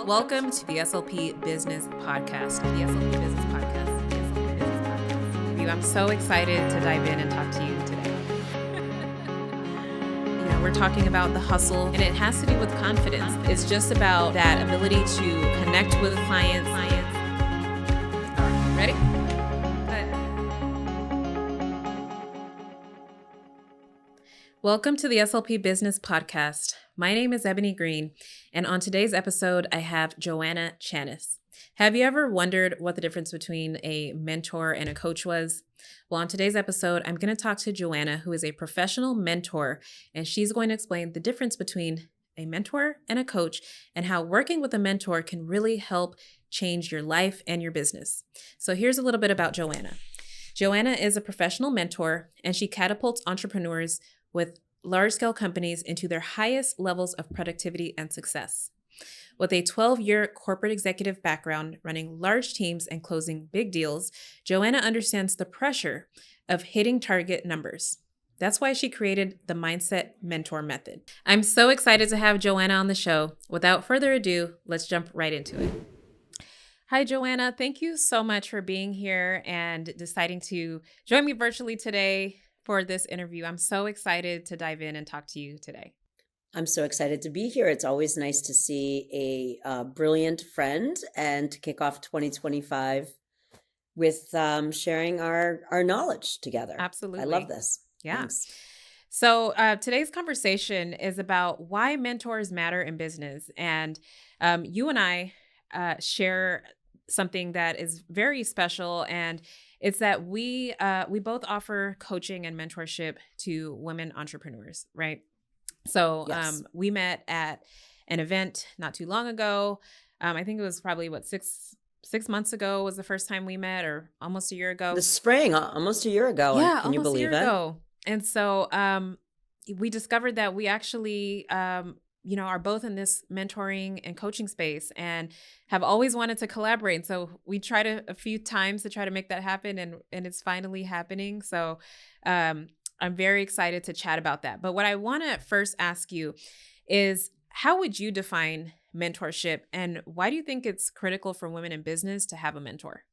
Welcome to the SLP Business Podcast. The SLP Business Podcast. The SLP Business Podcast. I'm so excited to dive in and talk to you today. We're talking about the hustle, and it has to do with confidence. It's just about that ability to connect with clients. All right, ready? Welcome to the SLP Business Podcast. My name is Ebony Green, and on today's episode, I have Joanna Chanis. Have you ever wondered what the difference between a mentor and a coach was? Well, on today's episode, I'm going to talk to Joanna, who is a professional mentor, and she's going to explain the difference between a mentor and a coach and how working with a mentor can really help change your life and your business. So here's a little bit about Joanna. Joanna is a professional mentor, and she catapults entrepreneurs with large-scale companies into their highest levels of productivity and success. With a 12-year corporate executive background running large teams and closing big deals, Joanna understands the pressure of hitting target numbers. That's why she created the Mindset Mentor Method. I'm so excited to have Joanna on the show. Without further ado, let's jump right into it. Hi, Joanna. Thank you so much for being here and deciding to join me virtually today for this interview. I'm so excited to dive in and talk to you today. I'm so excited to be here. It's always nice to see a brilliant friend and to kick off 2025 with sharing our knowledge together. Absolutely. I love this. Yeah. Thanks. So today's conversation is about why mentors matter in business. And you and I share something that is very special, and it's that we both offer coaching and mentorship to women entrepreneurs, right? So Yes. We met at an event not too long ago. I think it was probably six months ago was the first time we met, or almost a year ago. The spring, almost a year ago. Yeah, Can you almost a believe year it? ago. And so we discovered that we actually are both in this mentoring and coaching space and have always wanted to collaborate. So we tried a few times to try to make that happen, and it's finally happening. So I'm very excited to chat about that. But what I want to first ask you is, how would you define mentorship, and why do you think it's critical for women in business to have a mentor?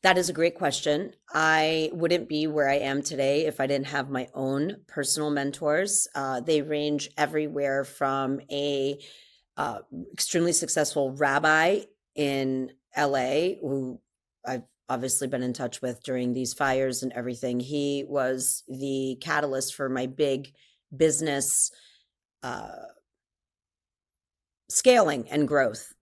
That is a great question. I wouldn't be where I am today if I didn't have my own personal mentors. They range everywhere from a extremely successful rabbi in LA, who I've obviously been in touch with during these fires and everything. He was the catalyst for my big business scaling and growth.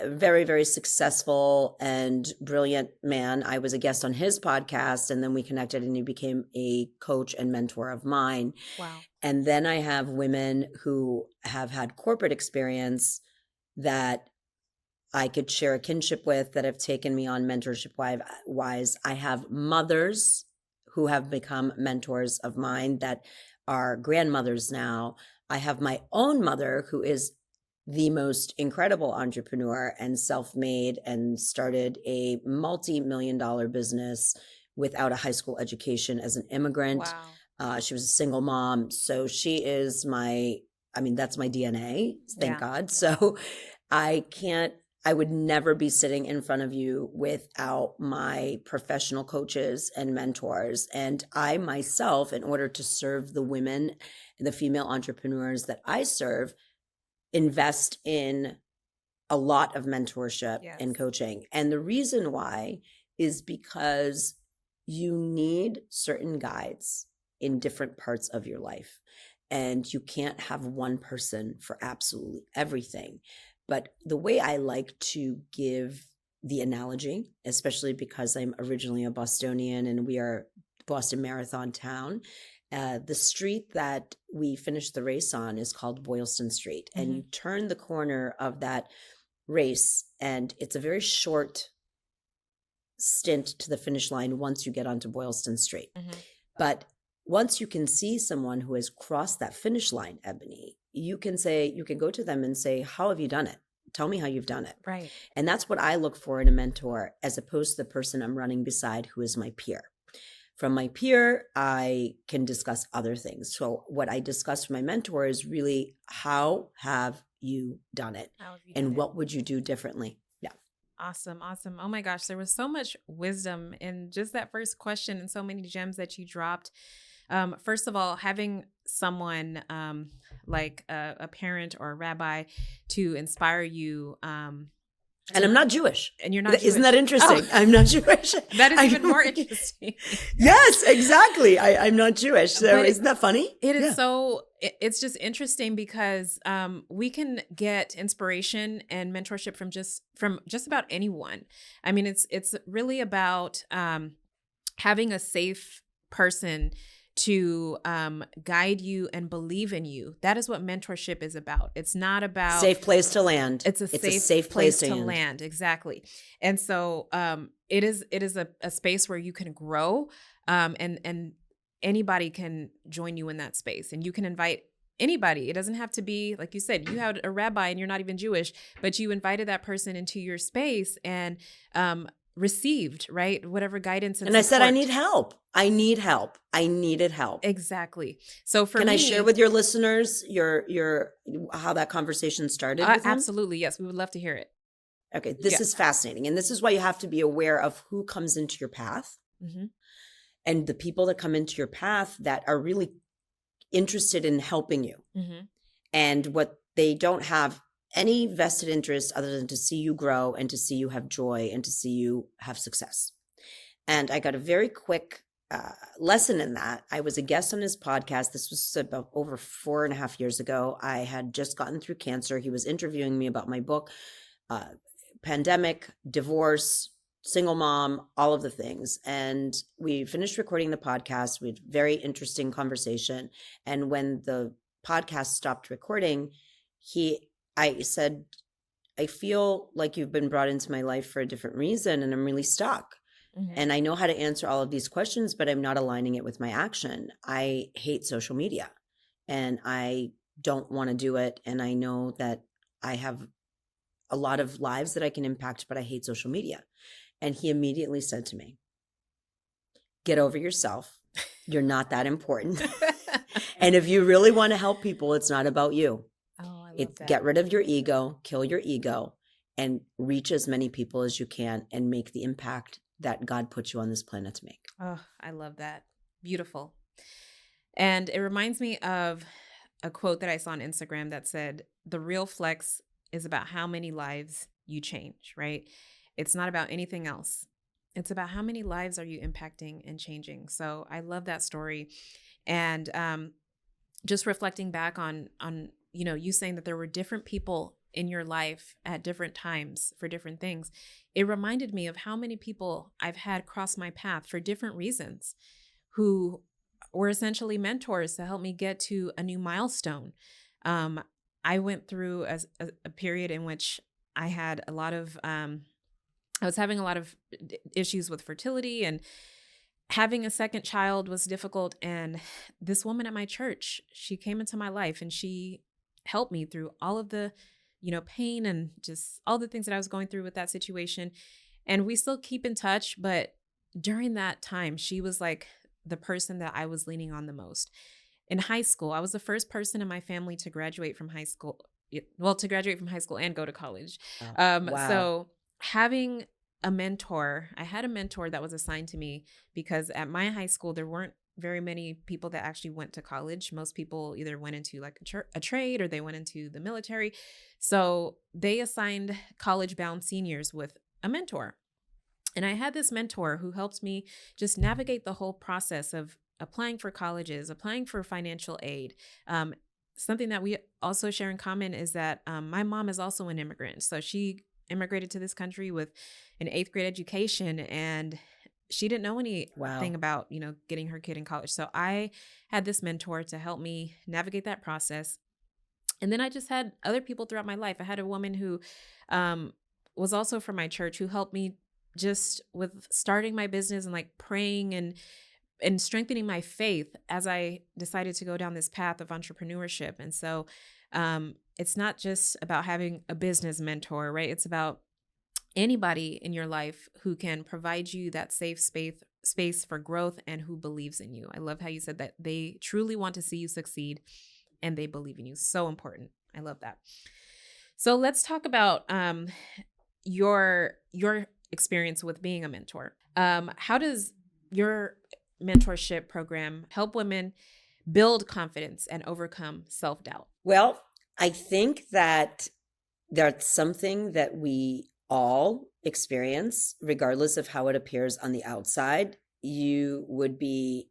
Very, very successful and brilliant man. I was a guest on his podcast, and then we connected, and he became a coach and mentor of mine. Wow. And then I have women who have had corporate experience that I could share a kinship with, that have taken me on mentorship wise. I have mothers who have become mentors of mine that are grandmothers now. I have my own mother, who is the most incredible entrepreneur and self-made, and started a multi-million-dollar business without a high school education as an immigrant. Wow. She was a single mom. So she is that's my DNA, thank God. So I would never be sitting in front of you without my professional coaches and mentors. And I myself, in order to serve the women and the female entrepreneurs that I serve, invest in a lot of mentorship and coaching. And the reason why is because you need certain guides in different parts of your life. And you can't have one person for absolutely everything. But the way I like to give the analogy, especially because I'm originally a Bostonian and we are Boston Marathon town, the street that we finished the race on is called Boylston Street. And you turn the corner of that race, and it's a very short stint to the finish line once you get onto Boylston Street. But once you can see someone who has crossed that finish line, Ebony, you can go to them and say, how have you done it? Tell me how you've done it. Right. And that's what I look for in a mentor, as opposed to the person I'm running beside, who is my peer. From my peer, I can discuss other things. So what I discuss with my mentor is really, how have you done it? How have you And done it? what would you do differently? Yeah. Awesome. Awesome. Oh my gosh. There was so much wisdom in just that first question and so many gems that you dropped. First of all, having someone like a parent or a rabbi to inspire you. And I'm not Jewish. And you're not Jewish. Isn't that interesting? Oh. I'm not Jewish. That is even more interesting. Yes, exactly. I'm not Jewish. So isn't that funny? It is it's just interesting because we can get inspiration and mentorship from just about anyone. I mean, it's really about having a safe person to guide you and believe in you. That is what mentorship is about. It's not about safe place to land. It's a safe place to land. Exactly. And so it is a space where you can grow and anybody can join you in that space, and you can invite anybody. It doesn't have to be, like you said, you had a rabbi and you're not even Jewish, but you invited that person into your space and received, right, whatever guidance and I said, I need help. I need help. I needed help. Exactly. So can I share with your listeners your how that conversation started with him? Absolutely. Yes. We would love to hear it. Okay. This is fascinating. And this is why you have to be aware of who comes into your path. Mm-hmm. And the people that come into your path that are really interested in helping you. Mm-hmm. And what they don't have any vested interest other than to see you grow and to see you have joy and to see you have success. And I got a very quick lesson in that. I was a guest on his podcast. This was about over 4.5 years ago. I had just gotten through cancer. He was interviewing me about my book, pandemic, divorce, single mom, all of the things. And we finished recording the podcast. We had a very interesting conversation. And when the podcast stopped recording, I said, I feel like you've been brought into my life for a different reason, and I'm really stuck. Mm-hmm. And I know how to answer all of these questions, but I'm not aligning it with my action. I hate social media and I don't want to do it. And I know that I have a lot of lives that I can impact, but I hate social media. And he immediately said to me, get over yourself. You're not that important. And if you really want to help people, it's not about you. Oh, I love that. Get rid of your ego, kill your ego, and reach as many people as you can and make the impact that God put you on this planet to make. Oh, I love that. Beautiful. And it reminds me of a quote that I saw on Instagram that said, the real flex is about how many lives you change, right? It's not about anything else. It's about how many lives are you impacting and changing. So I love that story. And just reflecting back on you saying that there were different people in your life at different times for different things. It reminded me of how many people I've had cross my path for different reasons who were essentially mentors to help me get to a new milestone. I went through a period in which I had a lot of, I was having a lot of issues with fertility, and having a second child was difficult. And this woman at my church, she came into my life and she helped me through all of the pain and just all the things that I was going through with that situation. And we still keep in touch. But during that time, she was like the person that I was leaning on the most. In high school, I was the first person in my family to graduate from high school. Well, to graduate from high school and go to college. Wow. So having a mentor, I had a mentor that was assigned to me because at my high school, there weren't very many people that actually went to college. Most people either went into like a trade or they went into the military. So they assigned college-bound seniors with a mentor. And I had this mentor who helped me just navigate the whole process of applying for colleges, applying for financial aid. Something that we also share in common is that my mom is also an immigrant. So she immigrated to this country with an 8th grade education, and she didn't know anything about, getting her kid in college. So I had this mentor to help me navigate that process. And then I just had other people throughout my life. I had a woman who was also from my church who helped me just with starting my business and like praying and strengthening my faith as I decided to go down this path of entrepreneurship. And so it's not just about having a business mentor, right? It's about anybody in your life who can provide you that safe space for growth and who believes in you. I love how you said that they truly want to see you succeed and they believe in you. So important. I love that. So let's talk about your experience with being a mentor. How does your mentorship program help women build confidence and overcome self-doubt? Well, I think that that's something that we all experience, regardless of how it appears on the outside. You would be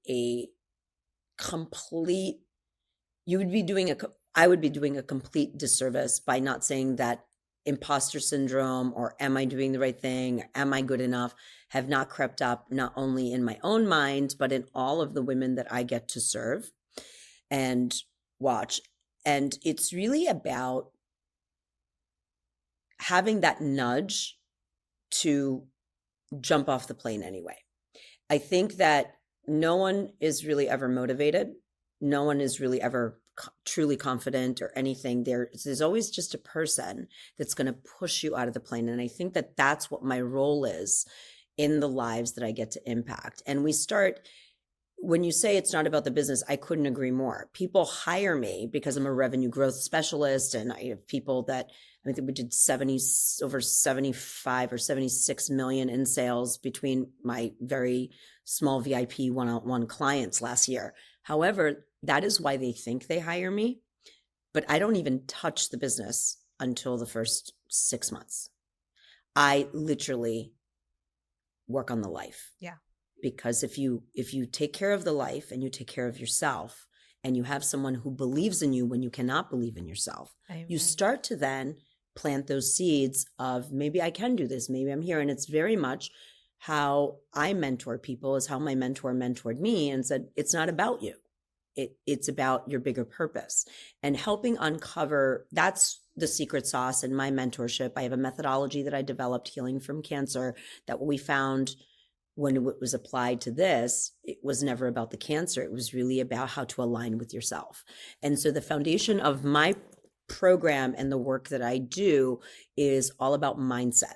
I would be doing a complete disservice by not saying that imposter syndrome or am I doing the right thing? Or am I good enough? Have not crept up, not only in my own mind, but in all of the women that I get to serve and watch. And it's really about having that nudge to jump off the plane anyway. I think that no one is really ever motivated. No one is really ever truly confident or anything. There's always just a person that's going to push you out of the plane. And I think that that's what my role is in the lives that I get to impact. And when you say it's not about the business, I couldn't agree more. People hire me because I'm a revenue growth specialist, and I have people that I think we did over 75 or 76 million in sales between my very small VIP one-on-one clients last year. However, that is why they think they hire me, but I don't even touch the business until the first 6 months. I literally work on the life. Yeah. Because if you take care of the life and you take care of yourself and you have someone who believes in you when you cannot believe in yourself, Amen. You start to then plant those seeds of maybe I can do this, maybe I'm here. And it's very much how I mentor people, is how my mentor mentored me and said, it's not about you. It's about your bigger purpose and helping uncover. That's the secret sauce in my mentorship. I have a methodology that I developed, Healing from Cancer, that we found when it was applied to this, it was never about the cancer. It was really about how to align with yourself. And so the foundation of my program and the work that I do is all about mindset.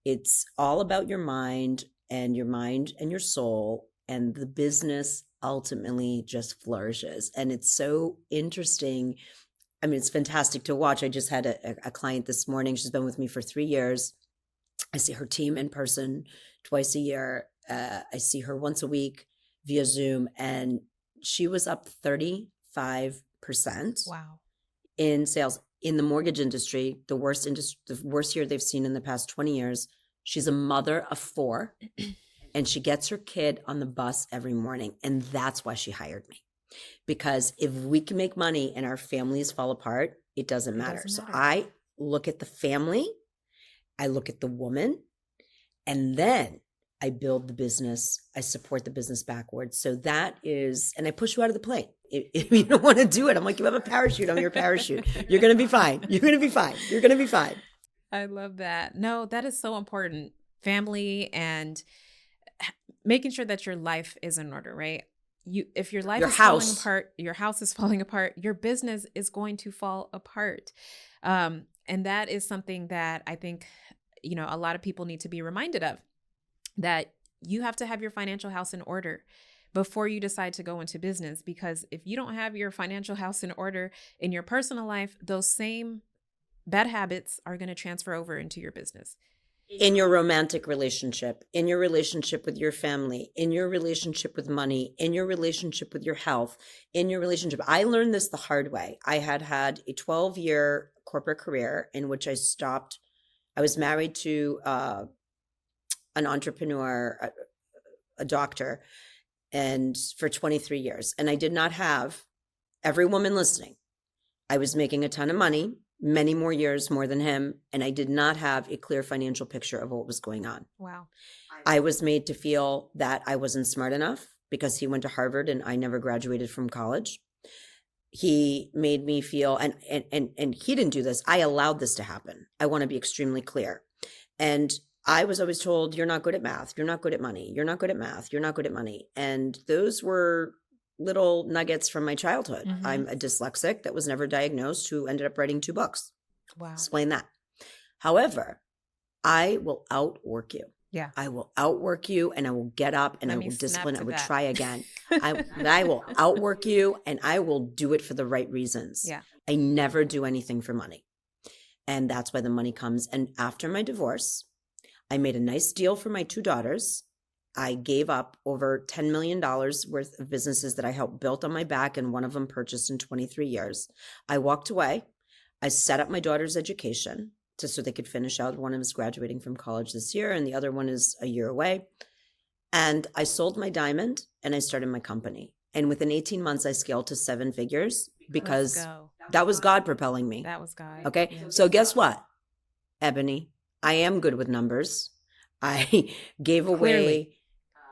It's all about your mind and your soul, and the business ultimately just flourishes. And it's so interesting. I mean, it's fantastic to watch. I just had a client this morning. She's been with me for 3 years. I see her team in person twice a year. I see her once a week via Zoom, and she was up 35%. Wow. In sales in the mortgage industry, the worst year they've seen in the past 20 years. She's a mother of 4, and she gets her kid on the bus every morning. And that's why she hired me, because if we can make money and our families fall apart, it doesn't matter. So I look at the family, I look at the woman, and then I build the business. I support the business backwards. So that is, and I push you out of the plane. If you don't want to do it, I'm like, you have a parachute. I'm your parachute. You're going to be fine. You're going to be fine. You're going to be fine. I love that. No, that is so important. Family and making sure that your life is in order, right? If your life is falling apart, your house is falling apart, your business is going to fall apart. And that is something that I think, a lot of people need to be reminded of, that you have to have your financial house in order before you decide to go into business. Because if you don't have your financial house in order in your personal life, those same bad habits are going to transfer over into your business. In your romantic relationship, in your relationship with your family, in your relationship with money, in your relationship with your health, in your relationship. I learned this the hard way. I had a 12-year corporate career in which I stopped. I was married to an entrepreneur, a doctor, and for 23 years. And I did not have, every woman listening, I was making a ton of money, many more years more than him, and I did not have a clear financial picture of what was going on. Wow. I was made to feel that I wasn't smart enough because he went to Harvard and I never graduated from college. He made me feel, and he didn't do this. I allowed this to happen. I want to be extremely clear. And I was always told, you're not good at math. You're not good at money. You're not good at math. You're not good at money. And those were little nuggets from my childhood. Mm-hmm. I'm a dyslexic that was never diagnosed who ended up writing 2 books. Wow. Explain that. However, I will outwork you. Yeah. I will outwork you, and I will get up and I will discipline. I will try again. I will outwork you, and I will do it for the right reasons. Yeah. I never do anything for money. And that's why the money comes. And after my divorce, I made a nice deal for my 2 daughters. I gave up over $10 million worth of businesses that I helped build on my back, and one of them purchased in 23 years. I walked away. I set up my daughter's education just so they could finish out. One of them is graduating from college this year, and the other one is a year away. And I sold my diamond, and I started my company. And within 18 months, I scaled to 7 figures because that was God propelling me. That was God. Okay. Yeah. So guess what, Ebony? I am good with numbers. I gave away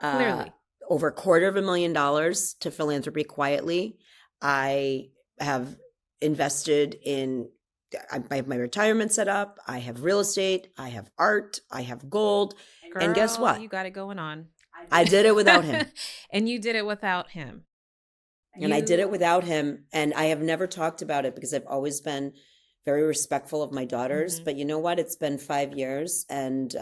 over $250,000 to philanthropy quietly. I have invested in, I have my retirement set up. I have real estate. I have art. I have gold. Girl, and guess what? You got it going on. I did it without him. And you did it without him. And I did it without him. And I have never talked about it because I've always been very respectful of my daughters. Mm-hmm. But you know what? It's been 5 years, and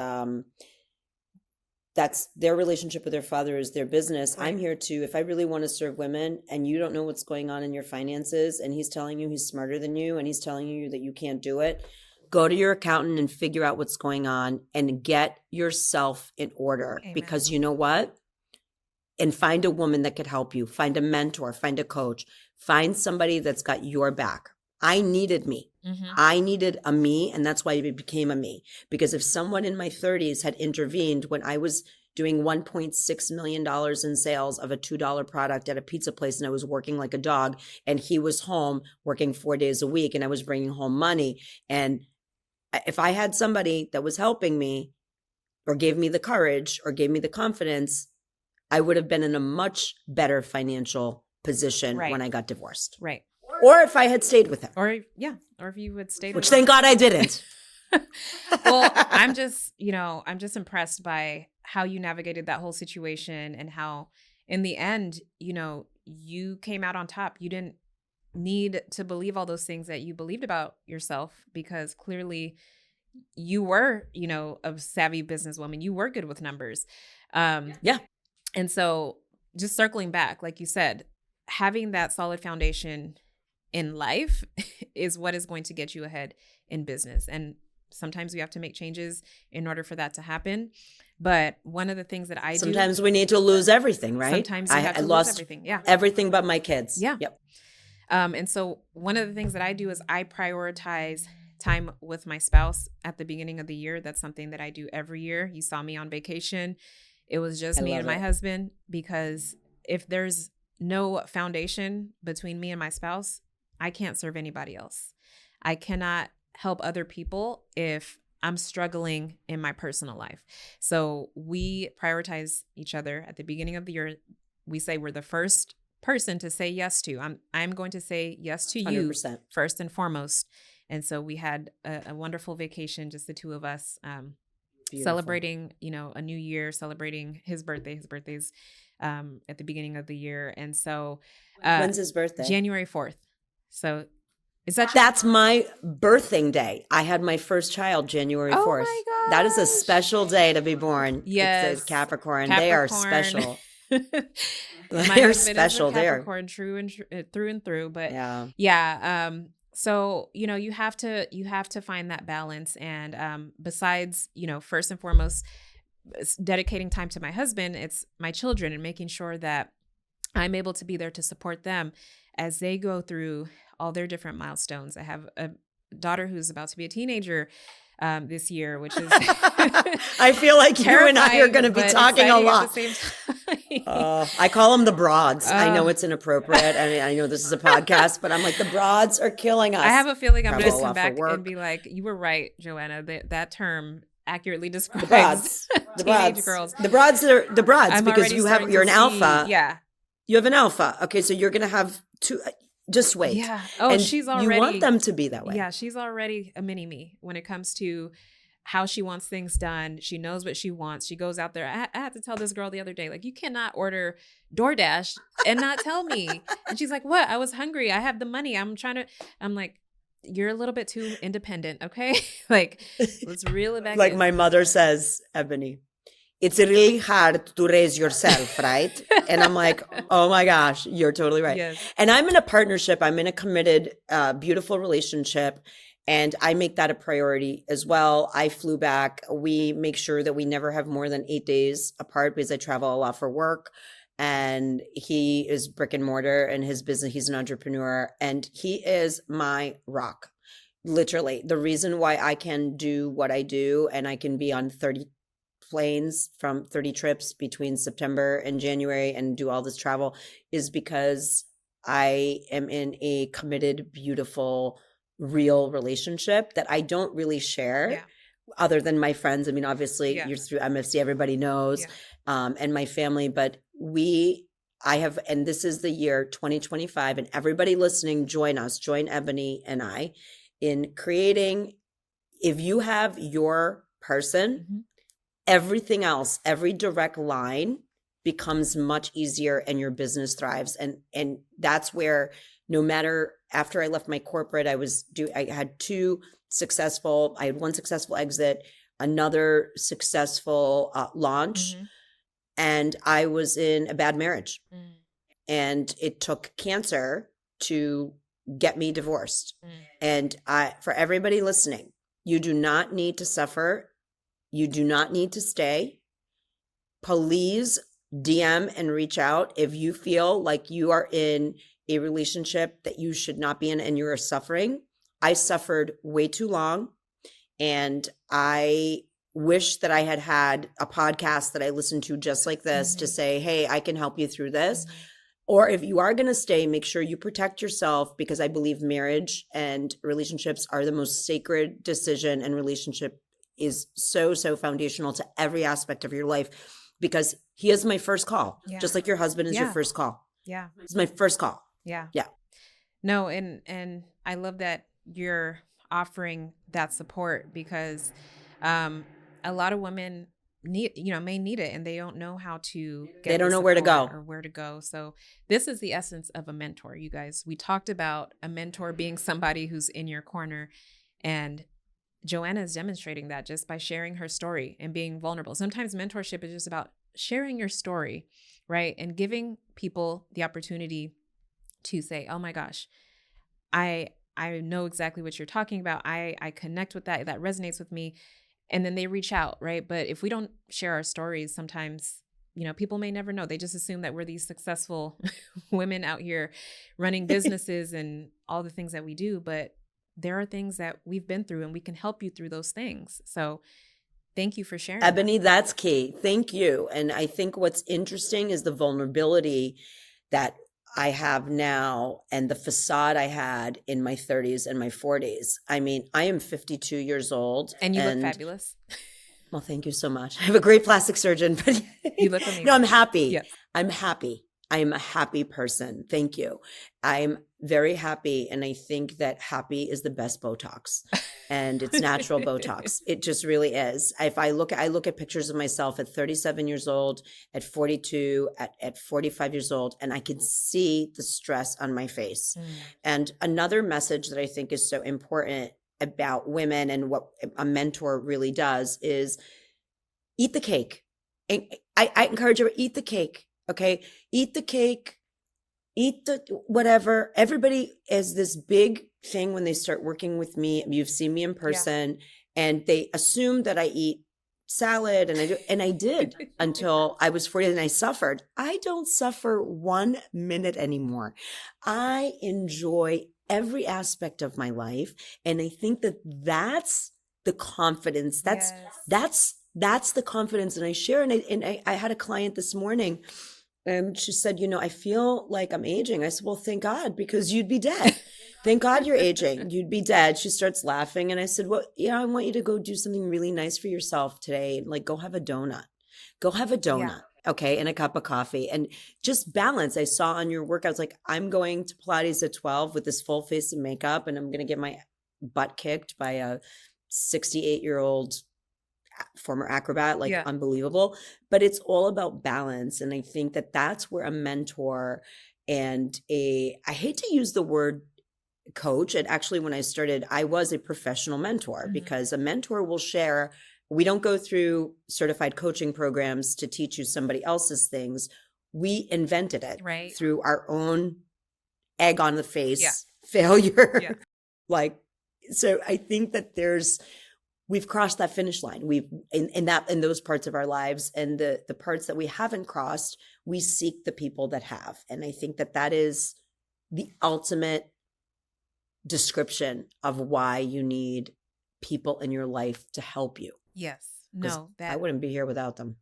that's their relationship with their father is their business. Right. I'm here to, if I really want to serve women and you don't know what's going on in your finances and he's telling you he's smarter than you and he's telling you that you can't do it, go to your accountant and figure out what's going on and get yourself in order. Amen. Because you know what? And find a woman that could help you. Find a mentor, find a coach, find somebody that's got your back. I needed me. Mm-hmm. I needed a me, and that's why it became a me. Because if someone in my 30s had intervened when I was doing $1.6 million in sales of a $2 product at a pizza place and I was working like a dog, and he was home working 4 days a week and I was bringing home money, and if I had somebody that was helping me or gave me the courage or gave me the confidence, I would have been in a much better financial position when I got divorced. Right. Or if I had stayed with him. Or if you had stayed with him. Which thank God I didn't. Well, I'm just impressed by how you navigated that whole situation and how in the end, you came out on top. You didn't need to believe all those things that you believed about yourself because clearly you were, a savvy businesswoman. You were good with numbers. Yeah. And so just circling back, like you said, having that solid foundation in life is what is going to get you ahead in business. And sometimes we have to make changes in order for that to happen. But one of the things that sometimes we need to lose everything, right? Sometimes you have to lose lose everything. Yeah. Everything but my kids. Yeah. Yep. And so one of the things that I do is I prioritize time with my spouse at the beginning of the year. That's something that I do every year. You saw me on vacation. It was just me and my husband, because if there's no foundation between me and my spouse, I can't serve anybody else. I cannot help other people if I'm struggling in my personal life. So we prioritize each other at the beginning of the year. We say we're the first person to say yes to. I'm going to say yes to you 100%. First and foremost. And so we had a wonderful vacation, just the two of us, celebrating, a new year, celebrating his birthday. His birthday's at the beginning of the year. And so when's his birthday? January 4th. So is that that's my birthing day. I had my first child January 4th. Oh my gosh. That is a special day to be born. Yes. It's Capricorn. They are special. My husband special. Is a Capricorn, through and through. But yeah. So, you have to find that balance. And besides, first and foremost, dedicating time to my husband, it's my children and making sure that I'm able to be there to support them as they go through all their different milestones. I have a daughter who's about to be a teenager this year, which is I feel like you and I are going to be talking a lot. At the same time. I call them the broads. I know it's inappropriate. I know this is a podcast, but I'm like, the broads are killing us. I have a feeling I'm going to come back and be like, you were right, Joanna. That term accurately describes teenage girls. The broads are the broads because you're an alpha. Yeah. You have an alpha. Okay, so you're going to have two. Just wait. Yeah. Oh, and she's already. You want them to be that way. Yeah, she's already a mini me when it comes to how she wants things done. She knows what she wants. She goes out there. I had to tell this girl the other day, like, you cannot order DoorDash and not tell me. And she's like, what? I was hungry. I have the money. I'm like, you're a little bit too independent. Okay. Like, let's reel it back. Like my mother says, Ebony, it's really hard to raise yourself, right? And I'm like, oh my gosh, you're totally right. Yes. And I'm in a partnership. I'm in a committed, beautiful relationship. And I make that a priority as well. I flew back. We make sure that we never have more than 8 days apart because I travel a lot for work. And he is brick and mortar in his business. He's an entrepreneur and he is my rock. Literally, the reason why I can do what I do and I can be on 30 planes from 30 trips between September and January and do all this travel is because I am in a committed, beautiful, real relationship that I don't really share other than my friends. I mean, obviously you're through MFC, everybody knows, and my family, but I have, and this is the year 2025 and everybody listening, join us, join Ebony and I in creating, if you have your person, everything else, every direct line becomes much easier and your business thrives. And that's where no matter, after I left my corporate, I had I had one successful exit, another successful launch, and I was in a bad marriage. And it took cancer to get me divorced. And for everybody listening, you do not need to suffer. You do not need to stay. Please DM and reach out if you feel like you are in a relationship that you should not be in and you are suffering. I suffered way too long. And I wish that I had a podcast that I listened to just like this to say, hey, I can help you through this. Or if you are going to stay, make sure you protect yourself, because I believe marriage and relationships are the most sacred decision, and relationship is so, so foundational to every aspect of your life, because he is my first call, just like your husband is your first call. Yeah. It's my first call. Yeah. Yeah. No, and I love that you're offering that support, because a lot of women may need it, and they don't know how to get they don't know where to go or where to go. So this is the essence of a mentor, you guys. We talked about a mentor being somebody who's in your corner, and Joanna is demonstrating that just by sharing her story and being vulnerable. Sometimes mentorship is just about sharing your story, right? And giving people the opportunity to say, oh my gosh, I know exactly what you're talking about. I connect with that. That resonates with me. And then they reach out, right? But if we don't share our stories, sometimes, people may never know. They just assume that we're these successful women out here running businesses and all the things that we do. But there are things that we've been through, and we can help you through those things. So thank you for sharing. Ebony, that's key. Thank you. And I think what's interesting is the vulnerability that I have now and the facade I had in my 30s and my 40s. I mean, I am 52 years old. And you look fabulous. Well, thank you so much. I have a great plastic surgeon, but you look amazing. No, I'm happy. Yes. I'm happy. I am a happy person. Thank you. I'm very happy. And I think that happy is the best Botox, and it's natural Botox. It just really is. If I look at pictures of myself at 37 years old, at 42, at 45 years old, and I can see the stress on my face. And another message that I think is so important about women and what a mentor really does is eat the cake. And I encourage you to eat the cake. Okay. Eat the cake, eat the whatever. Everybody has this big thing when they start working with me. You've seen me in person, and they assume that I eat salad, and I did until I was 40, and I suffered. I don't suffer 1 minute anymore. I enjoy every aspect of my life. And I think that that's the confidence. That's the confidence. And I share, and I had a client this morning, and she said, I feel like I'm aging. I said, well, thank God, because you'd be dead. Thank God you're aging. You'd be dead. She starts laughing. And I said, well, I want you to go do something really nice for yourself today. Like, go have a donut. Go have a donut. Okay. And a cup of coffee, and just balance. I saw on your workouts, like, I'm going to Pilates at 12 with this full face of makeup, and I'm going to get my butt kicked by a 68-year-old former acrobat, unbelievable. But it's all about balance. And I think that that's where a mentor and I hate to use the word coach. And actually, when I started, I was a professional mentor, because a mentor will share. We don't go through certified coaching programs to teach you somebody else's things. We invented it through our own egg on the face failure. Like, So I think that we've crossed that finish line. We've in those parts of our lives, and the parts that we haven't crossed, we seek the people that have. And I think that is the ultimate description of why you need people in your life to help you. Yes. No, I wouldn't be here without them.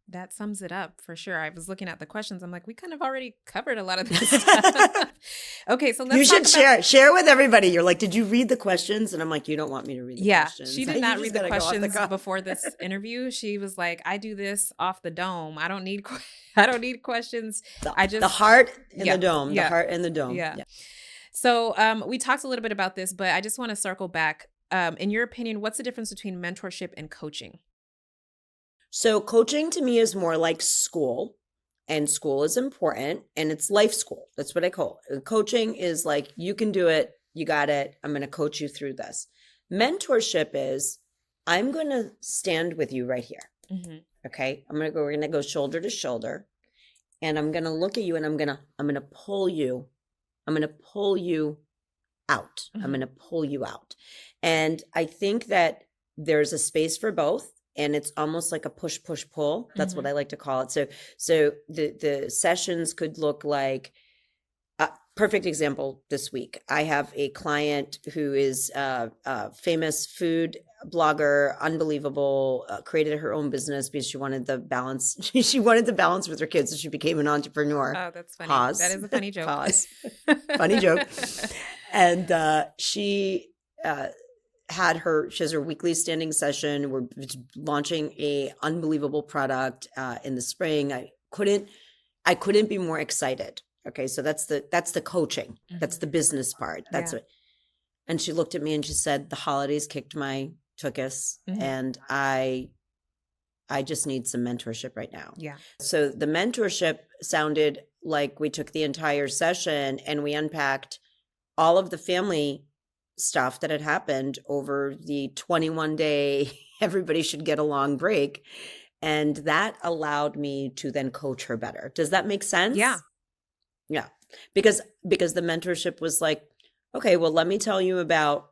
That sums it up for sure. I was looking at the questions. I'm like, we kind of already covered a lot of this stuff. Okay, so let's share with everybody. You're like, did you read the questions? And I'm like, you don't want me to read the questions. She did not read the questions before this interview. She was like, I do this off the dome. I don't need questions. The heart in the dome. The heart in the dome. Yeah. So we talked a little bit about this, but I just want to circle back. In your opinion, what's the difference between mentorship and coaching? So coaching to me is more like school, and school is important, and it's life school. That's what I call it. Coaching is like, you can do it. You got it. I'm going to coach you through this. Mentorship is, I'm going to stand with you right here. Mm-hmm. Okay. we're going to go shoulder to shoulder, and I'm going to look at you, and I'm going to pull you. I'm going to pull you out. Mm-hmm. I'm going to pull you out. And I think that there's a space for both. And it's almost like a push, push, pull. That's what I like to call it. So the sessions could look like a perfect example this week. I have a client who is a famous food blogger, unbelievable, created her own business because she wanted the balance. She wanted the balance with her kids, so she became an entrepreneur. Oh, that's funny. Pause. That is a funny joke. Pause. Funny joke. And she has her weekly standing session. We're launching a unbelievable product in the spring. I couldn't be more excited. Okay, so that's the coaching. Mm-hmm. That's the business part. That's what. And she looked at me and she said, "The holidays kicked my tuchus, mm-hmm. and I just need some mentorship right now." Yeah. So the mentorship sounded like we took the entire session and we unpacked all of the family stuff that had happened over the 21-day everybody should get along break. And that allowed me to then coach her better. Does that make sense? Yeah. Yeah. Because the mentorship was like, okay, well, let me tell you about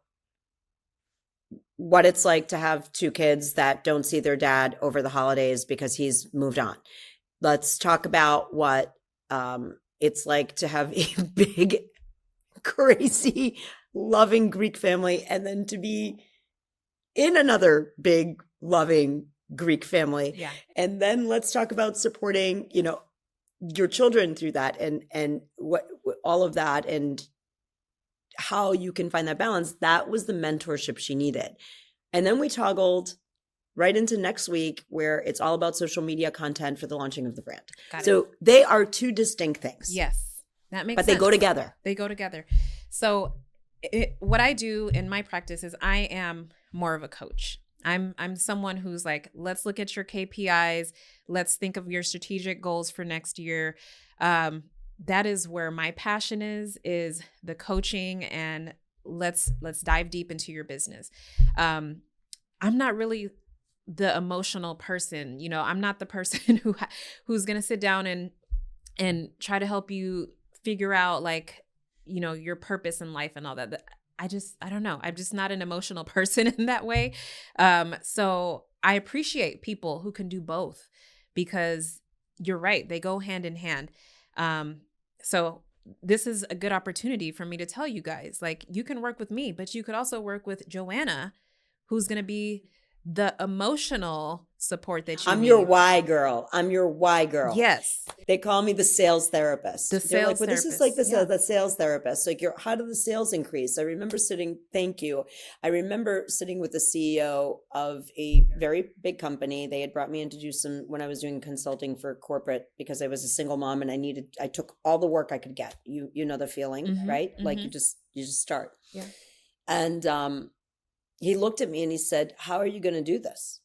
what it's like to have two kids that don't see their dad over the holidays because he's moved on. Let's talk about what it's like to have a big, crazy, loving Greek family, and then to be in another big, loving Greek family. Yeah. And then let's talk about supporting, your children through that, and what all of that, and how you can find that balance. That was the mentorship she needed. And then we toggled right into next week, where it's all about social media content for the launching of the brand. So they are two distinct things. Yes, that makes sense. But they go together. They go together. So what I do in my practice is I am more of a coach. I'm someone who's like, let's look at your KPIs. Let's think of your strategic goals for next year. That is where my passion is the coaching, and let's dive deep into your business. I'm not really the emotional person. I'm not the person who's going to sit down and try to help you figure out your purpose in life and all that. I don't know. I'm just not an emotional person in that way. So I appreciate people who can do both, because you're right. They go hand in hand. So this is a good opportunity for me to tell you guys, you can work with me, but you could also work with Joanna, who's going to be the emotional support that you need. Your why girl. I'm your why girl. Yes. They call me the sales therapist. The sales therapist. This is like the sales therapist. How do the sales increase? I remember sitting with the CEO of a very big company. They had brought me in to do when I was doing consulting for corporate, because I was a single mom and I took all the work I could get. You know the feeling, mm-hmm, right? Mm-hmm. Like you just start. Yeah. And, he looked at me and he said, "How are you going to do this?"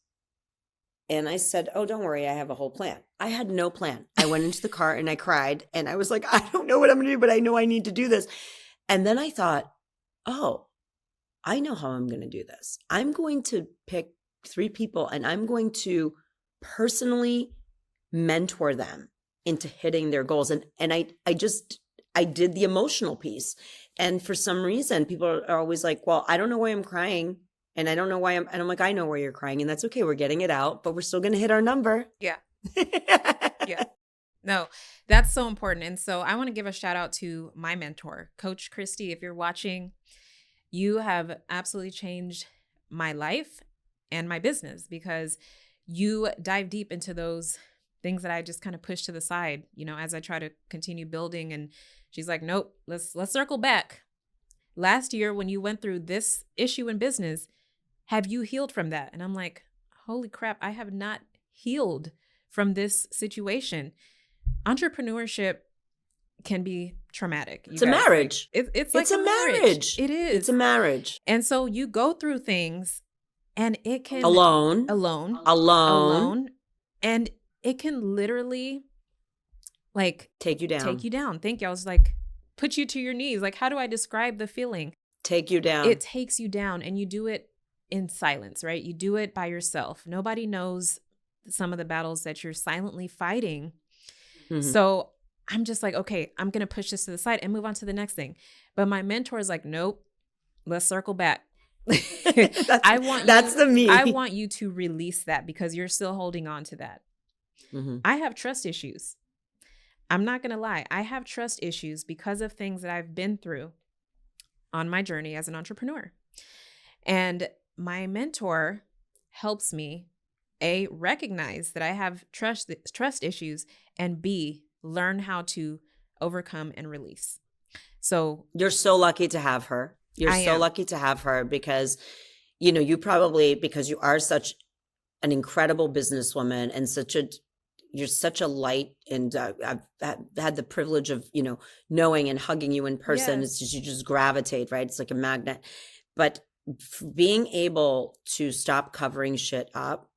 And I said, "Oh, don't worry. I have a whole plan." I had no plan. I went into the car and I cried, and I was like, I don't know what I'm going to do, but I know I need to do this. And then I thought, oh, I know how I'm going to do this. I'm going to pick 3 people, and I'm going to personally mentor them into hitting their goals. And I did the emotional piece. And for some reason, people are always like, well, I don't know why I'm crying. And I don't know why and I'm like, I know why you're crying. And that's okay. We're getting it out, but we're still going to hit our number. Yeah. Yeah. No, that's so important. And so I want to give a shout out to my mentor, Coach Christy. If you're watching, you have absolutely changed my life and my business because you dive deep into those things that I just kind of pushed to the side, as I try to continue building. And she's like, nope, let's circle back. Last year, when you went through this issue in business, have you healed from that? And I'm like, holy crap, I have not healed from this situation. Entrepreneurship can be traumatic. It's a marriage. It's like a marriage. It is. It's a marriage. And so you go through things and it can alone. And it can literally like take you down. Thank you. I was like, put you to your knees. Like, how do I describe the feeling? Take you down. It takes you down, and you do it in silence, right? You do it by yourself. Nobody knows some of the battles that you're silently fighting. Mm-hmm. So I'm just like, okay, I'm going to push this to the side and move on to the next thing. But my mentor is like, nope, let's circle back. I want you to release that because you're still holding on to that. Mm-hmm. I have trust issues. I'm not going to lie. I have trust issues because of things that I've been through on my journey as an entrepreneur. And my mentor helps me, A, recognize that I have trust issues, and B, learn how to overcome and release. So you're so lucky to have her. You're so lucky to have her because, you probably, because you are such an incredible businesswoman and you're such a light, and I've had the privilege of, knowing and hugging you in person. Yes. It's just, you just gravitate, right? It's like a magnet. But being able to stop covering shit up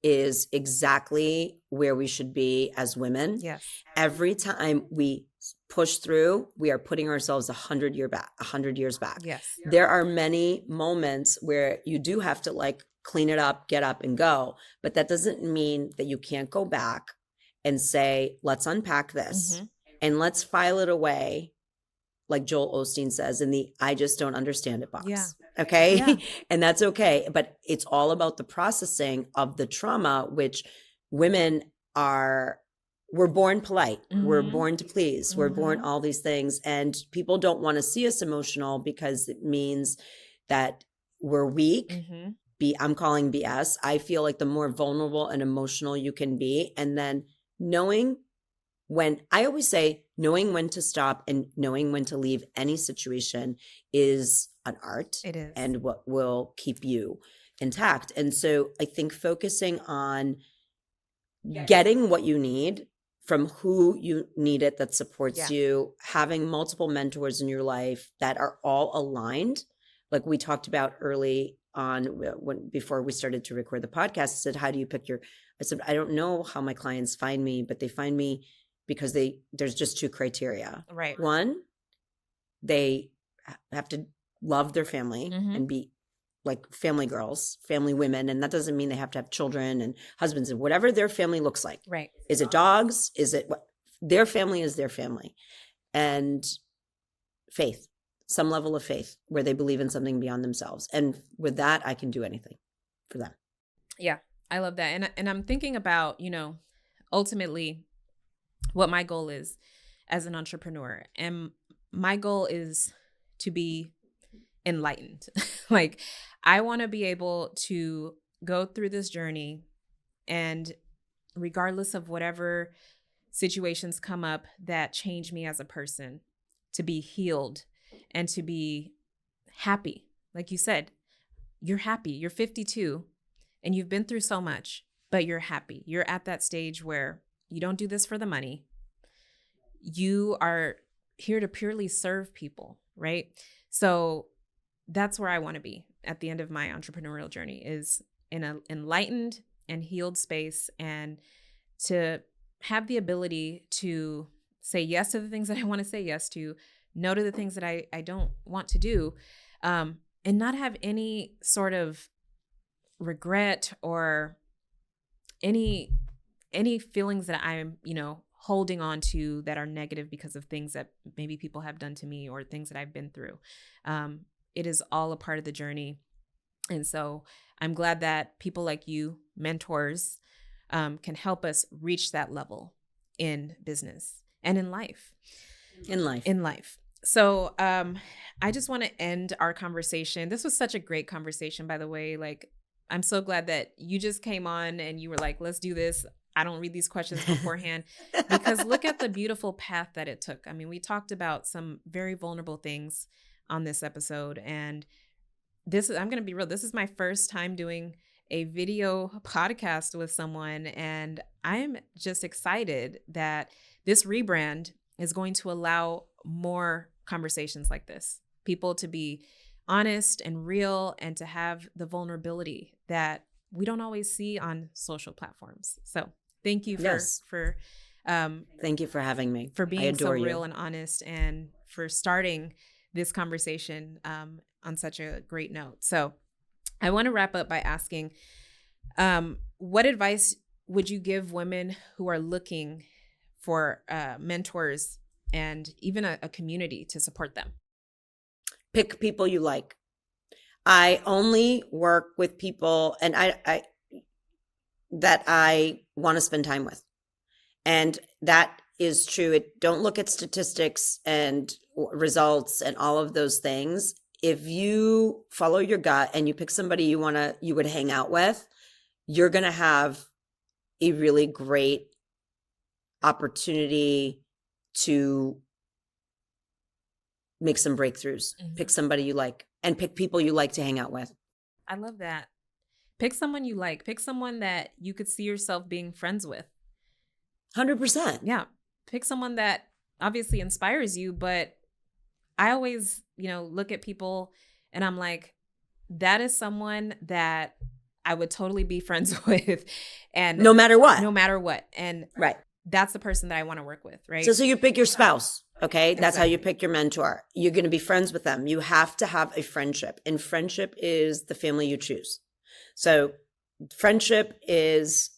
is exactly where we should be as women. Yes. Every time we push through, we are putting ourselves 100 years back. Yes. There are many moments where you do have to like clean it up, get up and go. But that doesn't mean that you can't go back and say, let's unpack this and let's file it away. Like Joel Osteen says in the I just don't understand it box. Yeah. Okay. Yeah. And that's okay. But it's all about the processing of the trauma, which women we're born polite. We're born to please. We're born all these things. And people don't want to see us emotional because it means that we're weak. I'm calling BS. I feel like the more vulnerable and emotional you can be. And then knowing when to stop and knowing when to leave any situation is an art. It is. And what will keep you intact. And so I think focusing on getting what you need from who you need it that supports you, having multiple mentors in your life that are all aligned. Like we talked about early on before we started to record the podcast, I said, how do you pick I said, I don't know how my clients find me, but they find me because there's just two criteria. Right. One, they have to love their family and be like family girls, family women. And that doesn't mean they have to have children and husbands and whatever their family looks like. Right. Is it dogs? Is it what? Their family is their family. And faith, some level of faith where they believe in something beyond themselves. And with that, I can do anything for them. Yeah, I love that. And I'm thinking about, ultimately what my goal is as an entrepreneur. And my goal is to be enlightened. Like I want to be able to go through this journey and regardless of whatever situations come up that change me as a person, to be healed and to be happy. Like you said, you're happy. You're 52 and you've been through so much, but you're happy. You're at that stage where you don't do this for the money. You are here to purely serve people, right? So that's where I want to be at the end of my entrepreneurial journey, is in an enlightened and healed space, and to have the ability to say yes to the things that I want to say yes to, no to the things that I don't want to do, and not have any sort of regret or any feelings that I'm, holding on to that are negative because of things that maybe people have done to me or things that I've been through. It is all a part of the journey. And so I'm glad that people like you, mentors, can help us reach that level in business and in life. In life. So I just want to end our conversation. This was such a great conversation, by the way. Like, I'm so glad that you just came on and you were like, let's do this. I don't read these questions beforehand, because look at the beautiful path that it took. I mean, we talked about some very vulnerable things on this episode. And I'm going to be real. This is my first time doing a video podcast with someone. And I'm just excited that this rebrand is going to allow more conversations like this, people to be honest and real and to have the vulnerability that we don't always see on social platforms. So thank you for thank you for having me, for being so real you. and honest, and for starting this conversation on such a great note. So I want to wrap up by asking, what advice would you give women who are looking for mentors and even a community to support them? Pick people you like. I only work with people and I that I want to spend time with. And that is true. Don't look at statistics and results and all of those things. If you follow your gut and you pick somebody you would hang out with, you're going to have a really great opportunity to make some breakthroughs. Mm-hmm. Pick somebody you like and pick people you like to hang out with. I love that. Pick someone you like. Pick someone that you could see yourself being friends with. 100%. Yeah. Pick someone that obviously inspires you, but I always, look at people and I'm like, that is someone that I would totally be friends with. And no matter what. And right. That's the person that I want to work with, right? So you pick your spouse, okay? That's exactly how you pick your mentor. You're going to be friends with them. You have to have a friendship. And friendship is the family you choose. So friendship is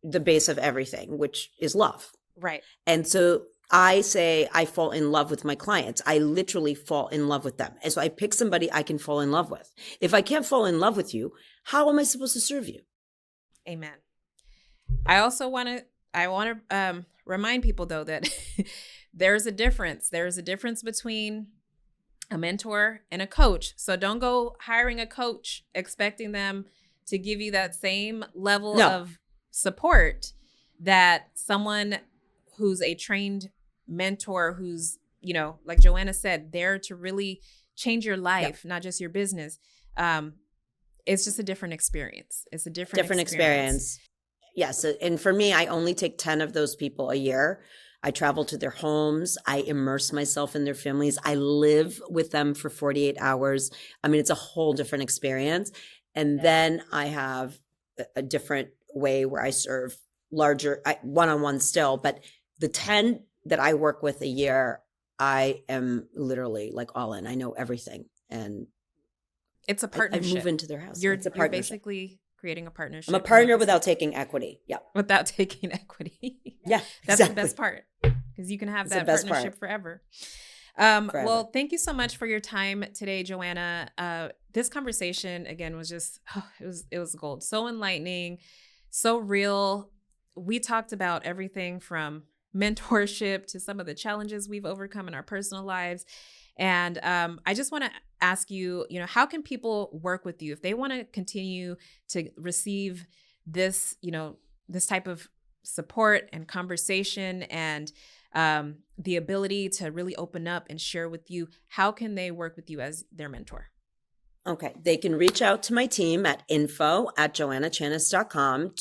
the base of everything, which is love. Right. And so I say I fall in love with my clients. I literally fall in love with them. And so I pick somebody I can fall in love with. If I can't fall in love with you, how am I supposed to serve you? Amen. I want to remind people, though, that there's a difference. There's a difference between a mentor and a coach. So don't go hiring a coach expecting them to give you that same level of support that someone who's a trained mentor, who's, like Joanna said, there to really change your life, not just your business. It's just a different experience. It's a different experience. Yes. And for me, I only take 10 of those people a year. I travel to their homes. I immerse myself in their families. I live with them for 48 hours. I mean, it's a whole different experience. And then I have a different way where I serve larger one-on-one still. But the 10 that I work with a year, I am literally like all in. I know everything. And it's a partnership. I move into their house. You're basically creating a partnership. I'm a partner without taking equity. Yeah. Without taking equity. Yeah. That's exactly the best part, because you can have that partnership forever. Well, thank you so much for your time today, Joanna. This conversation again was just, it was gold. So enlightening, so real. We talked about everything from mentorship to some of the challenges we've overcome in our personal lives. And I just want to ask you, how can people work with you if they want to continue to receive this, this type of support and conversation and the ability to really open up and share with you? How can they work with you as their mentor? Okay. They can reach out to my team at info@joannachanis.com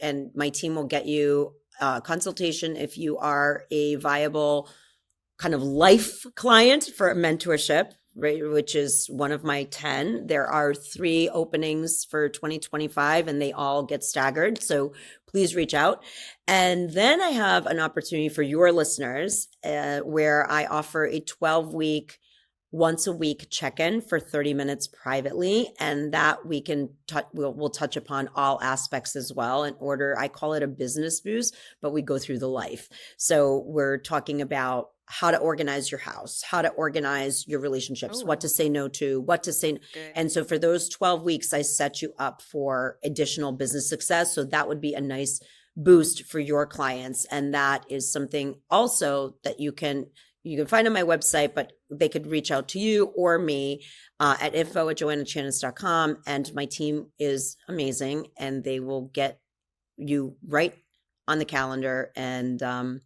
and my team will get you a consultation if you are a viable kind of life client for a mentorship, right, which is one of my 10. There are 3 openings for 2025 and they all get staggered. So please reach out. And then I have an opportunity for your listeners where I offer a 12-week once a week check-in for 30 minutes privately, and that we can we'll touch upon all aspects as well in order. I call it a business boost, but we go through the life. So we're talking about how to organize your house, how to organize your relationships, what to say no to, what to say. Good. And so for those 12 weeks, I set you up for additional business success. So that would be a nice boost for your clients. And that is something also that you can find on my website, but they could reach out to you or me at info@joannachanis.com. And my team is amazing, and they will get you right on the calendar, and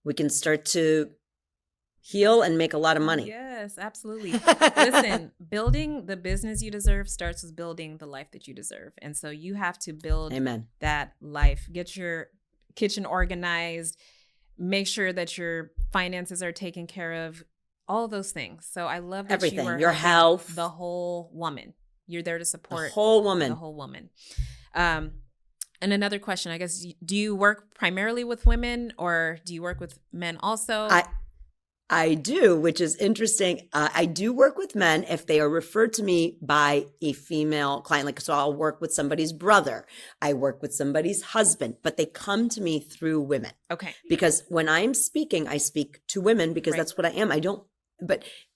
we can start to heal and make a lot of money. Yes, absolutely. Listen, building the business you deserve starts with building the life that you deserve. And so you have to build Amen. that life. Get your kitchen organized, make sure that your finances are taken care of, all those things. So I love that everything. you are Your health, the whole woman. You're there to support the whole woman. The whole woman. And another question, I guess, do you work primarily with women, or do you work with men also? I do, which is interesting. I do work with men if they are referred to me by a female client. Like, so I'll work with somebody's brother. I work with somebody's husband, but they come to me through women. Okay. Because when I'm speaking, I speak to women because that's what I am.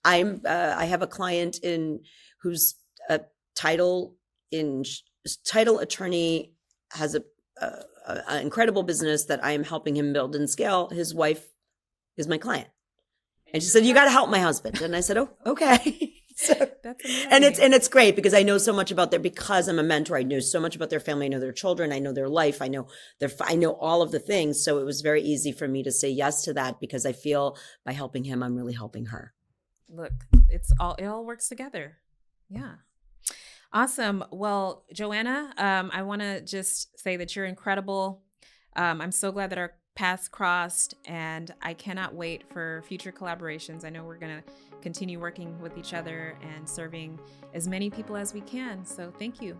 I have a client who's a title attorney, has an incredible business that I am helping him build and scale. His wife is my client. And she said, "You got to help my husband." And I said, "Oh, okay." So, that's amazing. And it's great because I know so much about because I'm a mentor. I know so much about their family. I know their children. I know their life. I know all of the things. So it was very easy for me to say yes to that because I feel by helping him, I'm really helping her. Look, it all works together. Yeah. Awesome. Well, Joanna, I want to just say that you're incredible. I'm so glad that our paths crossed, and I cannot wait for future collaborations. I know we're going to continue working with each other and serving as many people as we can. So thank you.